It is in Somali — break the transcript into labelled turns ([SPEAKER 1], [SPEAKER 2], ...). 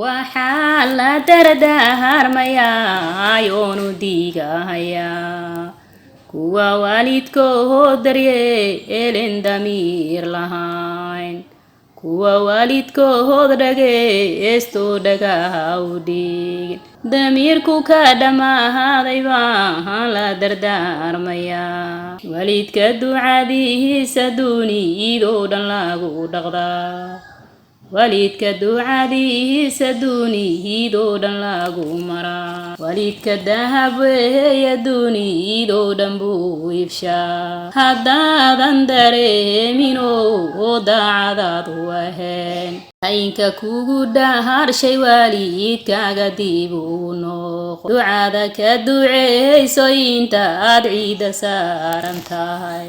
[SPEAKER 1] waxaa la dardaarmayaa yoonu diigahayaa kuwa waalidkood daryeelen damiir lahayn kuwa waalidkood dhageysto dhagaha u dhigin damiirku ka dhammaaday baan la dardaarmayaa waalidka ducadiisa dunidoo dhan lagu dhaqdaa waalidka ducadiisa dunidoo dhan lagu maraa waalidka dahab weeye dunidoo dhan buu iibshaa haddaadan dareemin oo daacadaad u ahayn aynka kugu dhaharshay waalidkaaga dib u noqo ducada ka duceyso inta aad ciida saaran tahay.